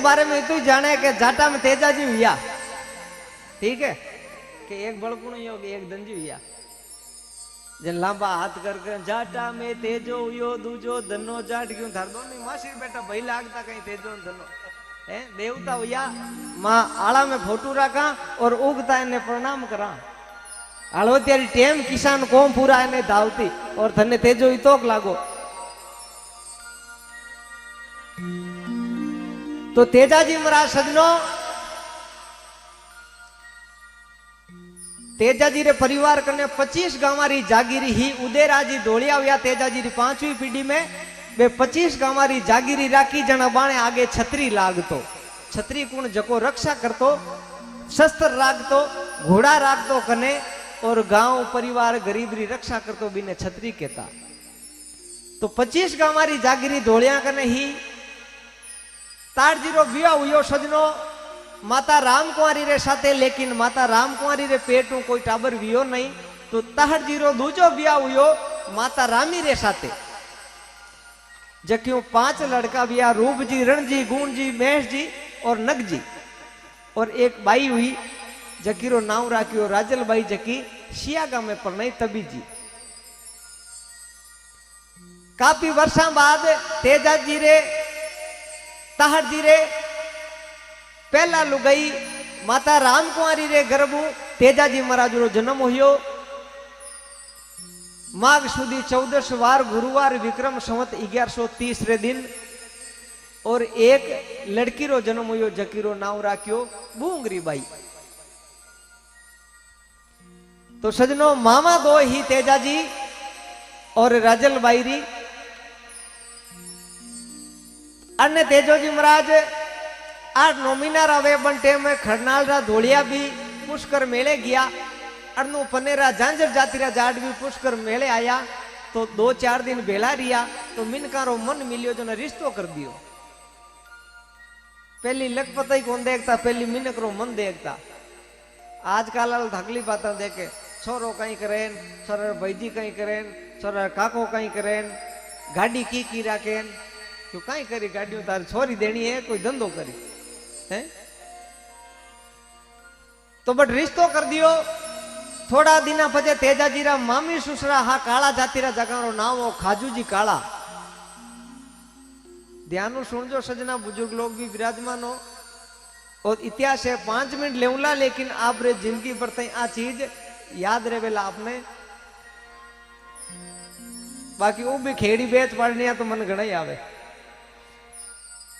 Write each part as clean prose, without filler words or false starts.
बारे में तो जाने के जाटा में तेजा जी हुआ, ठीक है, कि एक बड़कुण योग एक दंजी हुआ, जन लांबा हाथ कर जाटा में तेजो हुयो दूजो धनो जाट क्यों थार दोनों मासी बेटा भाई लागता कहीं तेजो धनो है देवता हुआ माँ आला में फोटू रखा और उगता इन्हें प्रणाम करा आलो तेरी टेम किसान कोम पूरा इन्हें धावती और थने तेजो इतोक लागो। तो तेजाजी महाराज सजनो तेजाजी रे परिवार कने 25 गांवारी जागीरी ही उदयराजी धोलिया हुआ तेजाजी री 5वीं पीढ़ी में वे 25 गांवारी जागीरी राखी जना बाणे आगे छतरी लागतो छतरी कुण जको रक्षा करतो शस्त्र राखतो घोड़ा राखतो कने और गांव परिवार गरीब री रक्षा करतो बिने छतरी कहता। तो 25 गांवारी जागीरी धोलिया कने ही तारजीरो विया हुयो सजनो माता राम कुंवारी रे साथे, लेकिन माता राम कुंवारी रे पेट में कोई टाबर वियो नहीं। तो ताहर जीरो दूजो बिया हुयो माता रामी रे साथे, जक्यों 5 लड़का बिया रूप जी रण जी गुण जी महेश जी और नग जी, और एक बाई हुई जकीरो नाम राख्यो राजल बाई जकी सियागा में परनाई तबी जी। काफी वर्षा बाद तेजा जी रे ताहर जी रे पहला लुगाई माता राम कुंवारी रे गर्भू तेजाजी महाराज रो जन्म हुयो। माघ सुधी 14 वार गुरुवार विक्रम संवत 1130 रे दिन और एक लड़की रो जन्म हुयो जकीरो नाम राख्यो बूंगरी बाई। तो सजनो मामा दो ही तेजाजी और राजल बाई री अन्य तेजोजी महाराज 8-9 महीना रवे बंटे में खरनाल रा धोलिया भी पुष्कर मेले गया, अरनु पनेरा झांझर जातिरा जाट भी पुष्कर मेले आया। तो 2-4 दिन बेला रिया तो मिनका रो मन मिलियो जो ने रिश्तो कर दियो। पहली लखपत ही कौन देखता, पहली मिनक रो मन देखता। आजकल थकली बात देखे छोरो कहीं करें, छोरा भाईजी कहीं करें, छोरा काको कहीं करें, गाड़ी की राखें, क्यों कहीं करी गाड़ियों तार छोरी देनी है, कोई धंधो करी है। तो बट रिश्तो कर दियो। थोड़ा दिन पचे तेजाजी रा मामी सुसरा हा काला जातिरा जगारो नाम हो खाजू जी काला। ध्यान सुनजो सजना बुजुर्ग लोग भी विराजमान हो और इतिहास है 5 मिनट लेवला, लेकिन आप रे जिंदगी पर तई आ चीज याद रेवेला आपने। बाकी वो भी खेड़ी बेच पड़नी तो मन घना ही आवे।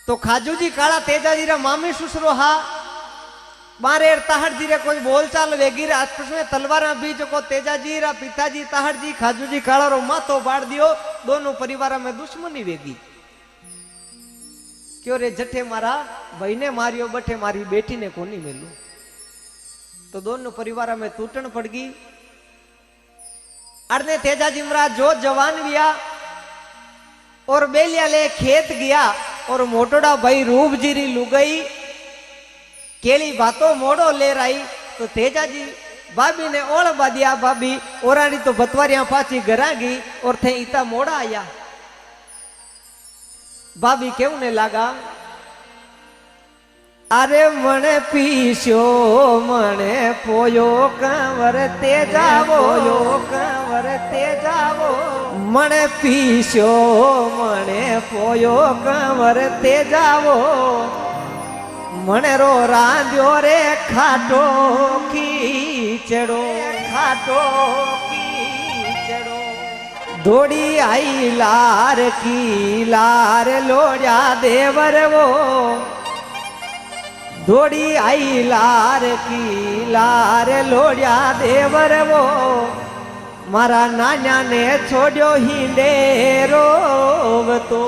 तो खाजू जी काला तेजाजी रा मामी सुसरो हा बारे ताहर जी रे कोई बोलचाल वेगी रे आपस में तलवार बीच को तेजाजी रा पिताजी ताहर जी खाजू जी काला रो मातो बाड़ दियो। दोनों परिवार में दुश्मनी वेगी क्यों रे जठे मारा भाई ने मारियो बठे मारी बेटी ने कोनी मिलू। तो दोनों परिवार में टूटन पड़ गई। अरने तेजाजी महाराज जो जवान गया और बेलिया ले खेत गया और मोटोड़ा भाई रूप जीरी लुगई केली बातों मोड़ो ले रही। तो तेजाजी भाभी ने ओल बादिया भाभी ओरानी तो बतवारियां पाची गरागी और थे इता मोड़ा आया। भाभी क्यों ने लगा अरे मने पीछो मने पोयो कंवर तेजावो कंवर तेजावो मने पीछो मने पोयो कंवर तेजावो मने रो रांध्यो रे खाटो कीचड़ो खाटो कीचड़ो दौड़ी आई लार की लार लोड़ा देवर वो दौड़ी आई लार की लार लोड़ा देवर वो मारा नान्या ने छोड़ो हिंडे रोवतो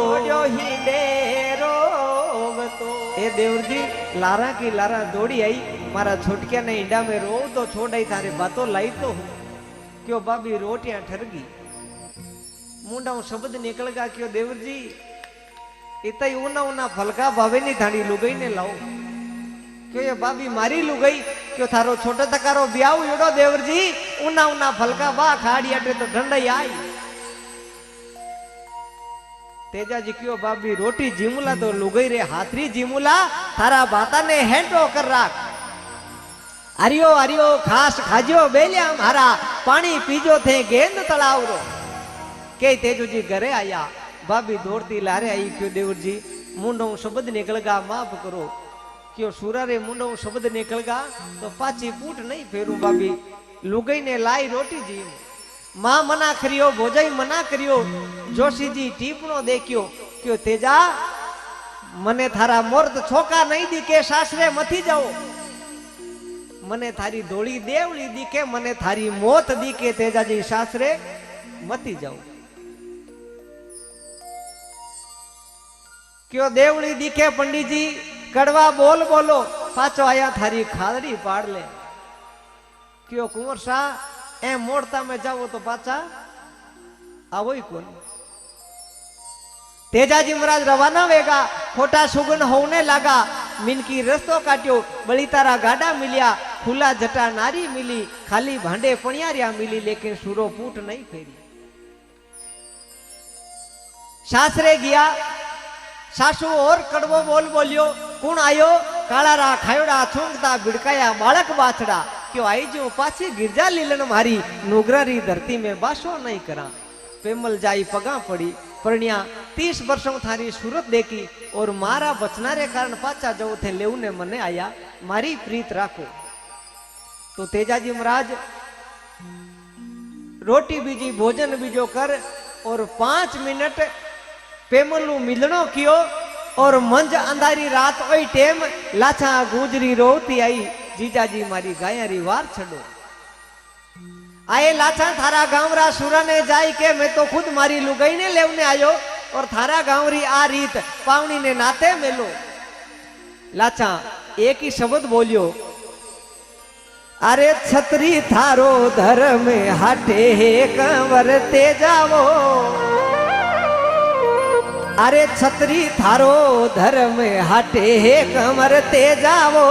ए देवर जी लारा की लारा दौड़ी आई मारा छोटकिया ने इंडा में रो तो छोड़ आई थारे बातों लाई तो क्यों भाभी रोटियां ठर गई मुंडा शब्द निकल गया क्यों देवर जी इतना ही ऊना ऊना फलका भावे नहीं थाड़ी लुगई ने लाओ क्यों ये भाभी मारी लुगई क्यों थारो छोटा तकारो ब्याह योड़ो देवर जी ऊना ऊना फलका बा खाड़ी अटे तो ठंडाई आई तेजाजी क्यों बाबी रोटी जीमुला तो लुगई रे हाथरी जीमुला थारा बाता ने हेंटो कर राख हरियो हरियो खास खाजो बेलिया मारा पानी पीजो थे गेंद तलाव रो के तेजू जी घरे आया भाभी दौड़ती लारे आई क्यों देवर जी मुंडो शब्द निकलगा माफ करो क्यों सूरा रे मुंडो शब्द निकलगा तो पाची पूट नहीं फेरू भाभी लुगई ने लाई रोटी जी मां मना करियो भोजाई मना करियो जोशी जी टीपणो देखियो क्यों तेजा मने थारा मोर्द छोका नहीं दिखे सासरे मथी जाओ मने थारी धोड़ी देवड़ी दिखे मने थारी मौत दिखे तेजा जी सासरे मती जाओ क्यों देवड़ी दिखे पंडित जी कड़वा बोल बोलो पाचो आया थारी खादड़ी पाड़ ले क्यों कुंवर शाह ए मोड़ता में जाओ तो पाचा आवो ही कौन तेजाजी महाराज रवाना वेगा खोटा सुगन होने लगा मिनकी रस्तो काट्यो बड़ी तारा गाड़ा मिलिया खुला जटा नारी मिली खाली भांडे पणियारिया मिली लेकिन सूरो फूट नहीं फेरी सासरे गया सासू और कड़वो बोल बोलियो कौन आयो काळारा खायोड़ा छूंगता बिड़काया बालक बाछड़ा क्यों आई जो पाछी गिरजा लीलन मारी नुगरारी धरती में बासो नहीं करा पेमल जाई पगा पड़ी परण्या 30 वर्षों थारी सूरत देखी और मारा बचनारे कारण पाचा जो थे लेवने मने आया मारी प्रीत राखो तो तेजाजी महाराज रोटी बीजी भोजन बीजो कर और 5 मिनट पेमलू मिलनो कियो और मंज अंधारी रात ओई टेम लाछा गुजरी रोती आई जीजाजी मारी गायारी वार छड़ो आए लाछा थारा गांवरा सूरा ने जाई के मैं तो खुद मारी लुगाई ने लेवने आयो और थारा गांवरी आ रीत पावनी ने नाते मेलो लाछा एक ही शब्द बोलियो अरे छतरी थारो धर्म हाटे कंवर ते जावो अरे छतरी थारो धर्म हाटे कंवर ते जावो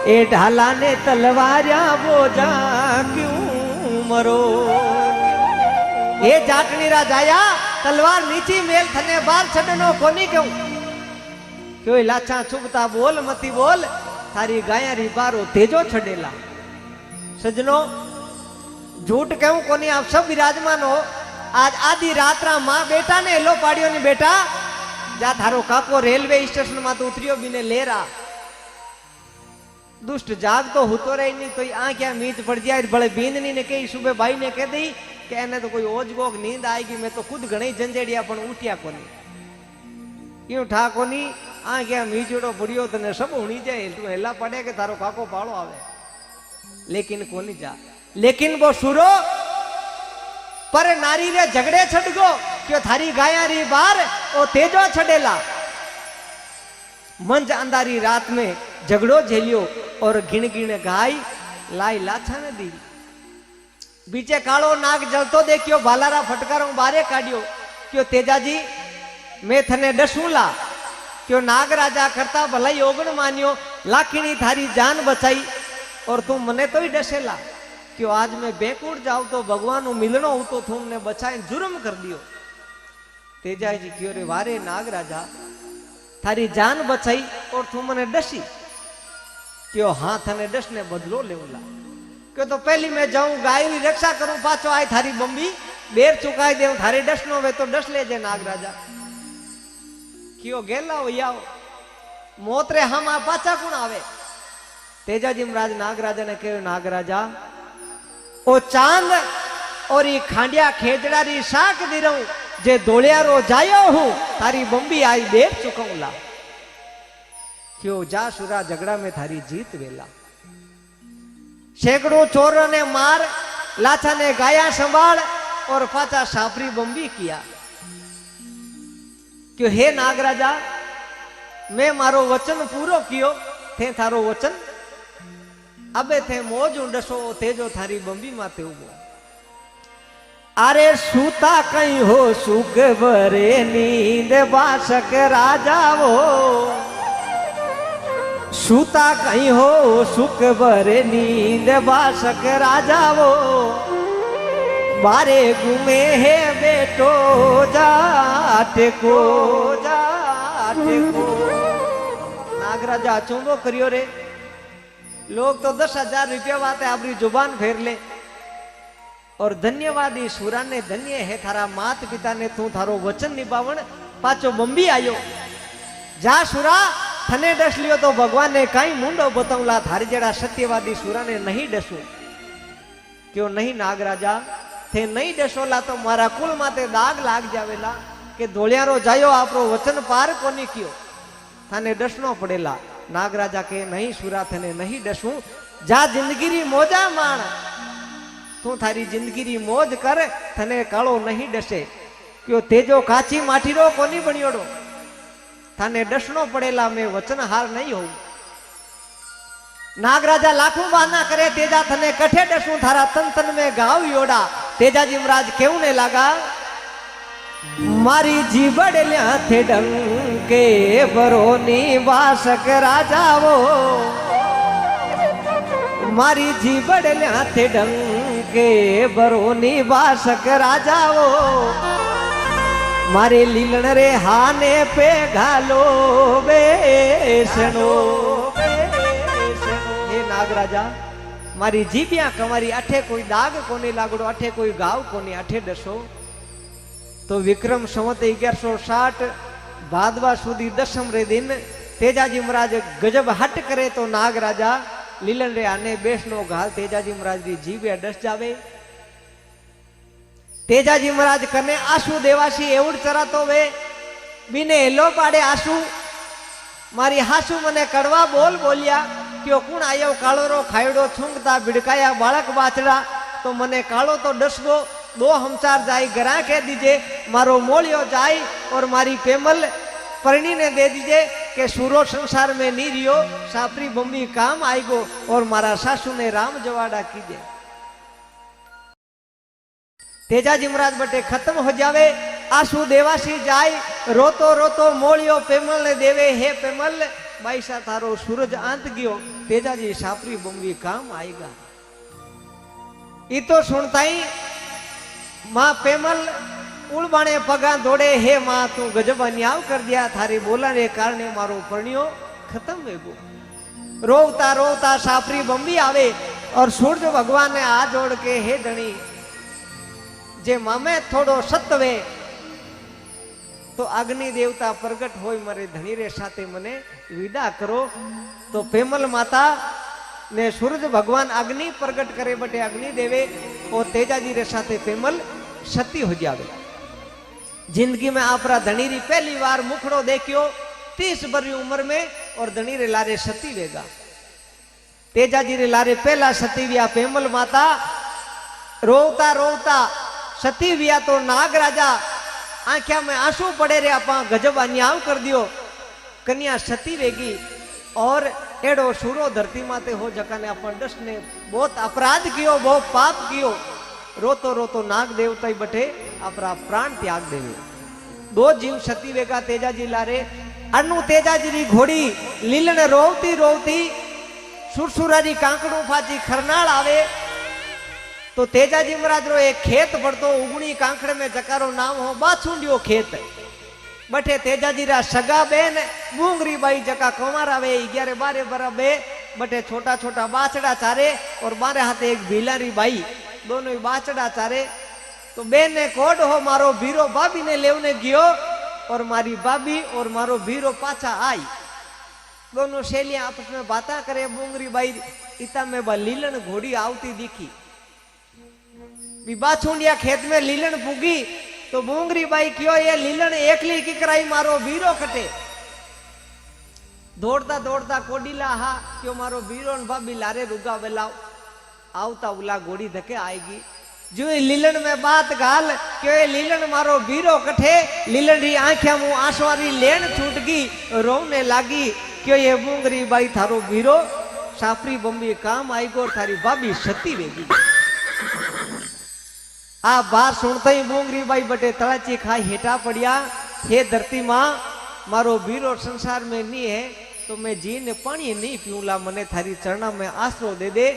ए ढाला ने तलवारिया बोझा क्यों मरो ये जाटनी राजाया तलवार नीची मेल थने बाल छडनो कोनी क्यों क्यों लाछा चुभता बोल मती बोल थारी गायारी बारो तेजो छडेला सजनो झूठ क्यों कोनी आप सब विराजमान हो आज आधी रात्रा मां बेटा ने लो पाड़ियो ने बेटा जा थारो काको रेलवे स्टेशन में तो उतरियो बिने लेरा दुष्ट जाग तो होतो रही नहीं तो आ क्या मीच पड़ जाए बड़े बींदनी ने कही सुबह भाई ने कह दी कि एने तो कोई ओजगोग नींद आएगी मैं तो खुद घणी जंजेड़िया पण उठिया कोनी यूं ठा कोनी आ क्या मीचड़ो पड़ियो तने सब हुणी जाए तू हेला पड़े के थारो काको पाड़ो आवे लेकिन कोनी जा लेकिन वो सुरो पर नारी रे झगड़े छड़गो क्यों थारी गायारी बार ओ तेजो छड़ेला मंज अंधारी रात में झगड़ो झेलियो और गिण गिण गाय लाई लाछा ने दी बीचे कालो नाग जलतो देखियो भालारा फटकारो बारे काढ़ियो क्यों तेजाजी मैं थने डसूला क्यों नाग राजा करता भलाई ओगण मानियो लाखिणी थारी जान बचाई और तुम मने तो ही डसेला क्यों आज मैं बेकूड़ जाऊं तो भगवान मिलनो हो तो तुमने बचाए जुर्म कर दियो तेजाजी क्यों रे वारे नाग राजा थारी जान बचाई और तुम मने डसी क्यों हाथ ने डस ने बदलो लेवला क्यों तो पहली मैं जाऊं गाय की रक्षा करूं पाछो आए थारी बम्बी बेर चुकाई दे थारी डस नो वे तो डस ले जे नाग राजा क्यों गेला हो याओ मौत रे हम आ पाछा कौन आवे तेजाजी महाराज नाग राजा ने कहो नाग राजा ओ चांद और ये खांडिया खेजड़ा री शाक दी रहूं जे दोलिया रो जायो हूं थारी बम्बी आई देख चुकाऊला क्यों जा सुरा झगड़ा में थारी जीत वेला सैकड़ों चोर ने मार लाछा ने गाया संभाल और पाचा साफरी बम्बी किया क्यों हे नागराजा मैं मारो वचन पूरो कियो थे थारो वचन अबे थे मोज डसो तेजो थारी बम्बी माते उबो अरे सूता कहीं हो सुख भरे नींद बासक राजा वो सूता कहीं हो सुख भरे नींद बासक राजा वो बारे घूमे है बेटो जाटे को नागराजा चुंबो करियो रे लोग तो 10,000 रुपया वाते आपरी जुबान फेर ले और धन्यवादी सुरा ने धन्य है थारा मात पिता ने तू थारो वचन निभावण पाचो बंबी आयो जा सुरा थने डस लियो तो भगवान ने कई मुंडो बतावला थारी जेड़ा सत्यवादी सुरा ने नहीं डसू क्यों नहीं नागराजा थे नहीं डसोला तो मारा कुल माते दाग लाग जावेला के धोलियारो जायो आपरो वचन पार कोनी कियो थाने डसनो पड़ेला नागराजा के नहीं सुरा थने नहीं डसू जा जिंदगी री मोजा माण तू थारी जिंदगी री मौज कर थने कालो नहीं डसे क्यों तेजो काची माठीरो कोनी बनियोड़ो थाने डसनो पड़ेला मैं वचन हार नहीं हो नागराजा लाखों बहाना करे तेजा थने कठे डसू थारा तन तन में गाव योड़ा तेजा जी महाराज केऊ ने लागा मारी जीबड़ल्या थे डंके बरोनी वासक राजावो मारी जीबड़ल्या थे डंके बरोनी वासक राजावो मारे लीलन रे हाने पे घालो बेसनो हे नागराजा मारी जीबिया कमारी अठे कोई दाग कोने लागड़ो अठे कोई गाव कोने अठे डसो तो विक्रम संवत 1160 भादवा सुधी दसम रे दिन तेजाजी महाराज गजब हट करे तो नागराजा लीलन रे आने बेसनो घाल तेजाजी महाराज री जीबिया डस जावे तेजाजी महाराज कने आशु देवासी एवड चरातो वे बिने हेलो पाड़े आशु मारी हासु मने कड़वा बोल बोलिया क्यों कुण आयो काळोरो खायड़ो छूंगता बिड़काया बालक बाचड़ा तो मने कालो तो डसबो दो हमचार जाई गरा कह दीजिए मारो मोलियो जाई और मारी पेमल परणी ने दे दीजिए के सूरो संसार में नी रियो सापरी बम्बी काम आएगो और मारा सासू ने राम जवाड़ा कीजिए तेजाजी महाराज बटे खत्म हो जावे आसू देवासी जाय रोतो रोतो मोलियो पेमल ने देवे हे पेमल बाईसा थारो सूरज आंत गयो तेजाजी सापरी बम्बी काम आएगा ई तो सुनता ही माँ पेमल उड़बाणे पगा दौड़े हे माँ तू गजब अन्याय कर दिया थारी बोला रे कारणे मारो परण्यो खत्म वेगो रोवता रोवता सापरी बम्बी आवे और सूर्य भगवान ने हाथ जोड़ के हे धनी जे मामे थोड़ो सत्वे तो अग्नि देवता प्रगट होय मरे धनी रे साथे मने विदा करो तो पेमल माता ने सूरज भगवान अग्नि प्रगट करे बटे अग्नि देवे और तेजाजी रे साथे पेमल सती हो जावे जिंदगी में आपरा धनी री पहली बार मुखड़ो देखियो 30 बरी उम्र में और धनी रे लारे सती वेगा तेजाजी रे लारे पहला सती विया पेमल माता रोवता रोवता सती विया तो नागराजा आंख्या में आंसू पड़े रे आपा गजब अन्याय कर दियो कन्या सती वेगी और एड़ो सूरो धरती माते हो जकाने अपन दस ने बहुत अपराध कियो बहुत पाप कियो रोतो रोतो नाग देवता बटे अपना प्राण त्याग देवे दो जीव सती वेगा तेजाजी लारे अनु तेजाजी री घोड़ी लीलन रोवती रोवती सुरसुरारी कांकड़ू फाची खरनाल आवे तो तेजाजी महाराज रो एक खेत पड़तो उगणी कांकड़ में जकारो नाम हो बाछुंडियो खेत बटे तेजाजी रा सगा बेन बूंगरी बाई जका कुमार आवे 11-12 बरा बे बटे छोटा छोटा बाछड़ा चारे और बारे हाथे एक भीलारी बाई दोनों ही बाछड़ा चारे तो बेन ने कोड हो मारो भीरो भाभी ने लेवने गयो और मारी भाभी और मारो भीरो पाछा आई दोनों सहेलियां आपस में बातें करे बूंगरी बाई इता में बा लीलन घोड़ी आवती दिखी बाछुंडिया खेत में लीलन पुगी तो बूंगरी बाई क्यों ये लीलन एकली की कराई मारो वीरो कटे दौड़ता दौड़ता कोडीला हा क्यों मारो वीरो भाभी लारे रुगा बेलाओ आवता उला घोड़ी धके आएगी जो लीलन में बात गाल क्यों ये लीलन मारो वीरो कठे लीलन री आंखिया मुंह आंसुआरी लेन छूट गई रोने लागी क्यों ये बूंगरी बाई थारो वीरो सापरी बम्बी काम आएगो और थारी भाभी सती वेगी आ बात सुनते ही बूंगरी बाई बटे तड़ाची खाई हेटा पड़िया हे धरती माँ मारो वीरो संसार में नहीं है तो मैं जी ने पानी नहीं पीऊला मने थारी चरणा में आसरो दे दे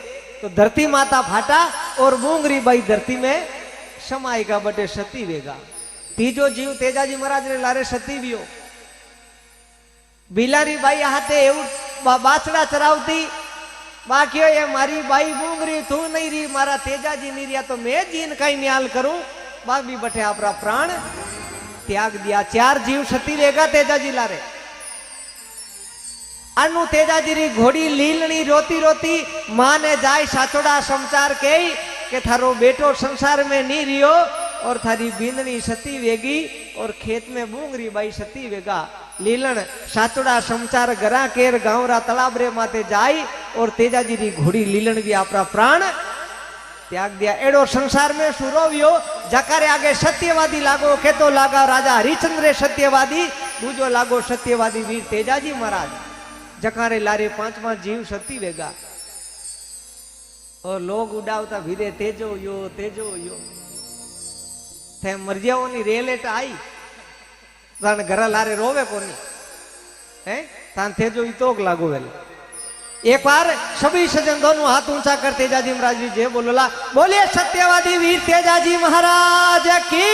तो धरती माता फाटा और बूंगरी बाई धरती में समाई का बटे सती वेगा। तीजो जीव तेजाजी महाराज रे लारे सती वियो। बिलारी बाई हाथे एवं बाछड़ा चरावती बाकियो ये मारी बाई बूंगरी तू नहीं री मारा तेजाजी नहीं रिया तो मैं जीन कई न्याल करूं बाबी बटे आपरा प्राण त्याग दिया। 4 जीव सती वेगा तेजाजी लारे। अनु तेजाजी री घोड़ी लीलनी रोती रोती मां ने जाय साचोड़ा समाचार के थारो बेटो संसार में नहीं रियो और थारी बींदनी सती वेगी और खेत में बूंगरी बाई सती वेगा। लीलन साचोड़ा समाचार गरा केर गांवरा तलाबरे माते जाय और तेजाजी री घोड़ी लीलन भी आपरा प्राण त्याग दिया। एडो संसार में सुरोवियो जकारे आगे सत्यवादी लागो के तो लागा राजा हरिचंद्र सत्यवादी दूजो लागो सत्यवादी वीर तेजाजी महाराज जकारे लारे 5वां जीव सती वेगा। और लोग उड़ावता भीरे तेजो यो थे मरजियाओनी रेलेट आई तान घरा लारे रोवे कोनी है तान तेजो इतोक लागो वेल। एक बार सभी सज्जन दोनों हाथ ऊंचा कर तेजाजी महाराज जी जय बोलोला। बोलिए सत्यवादी वीर तेजाजी महाराज की।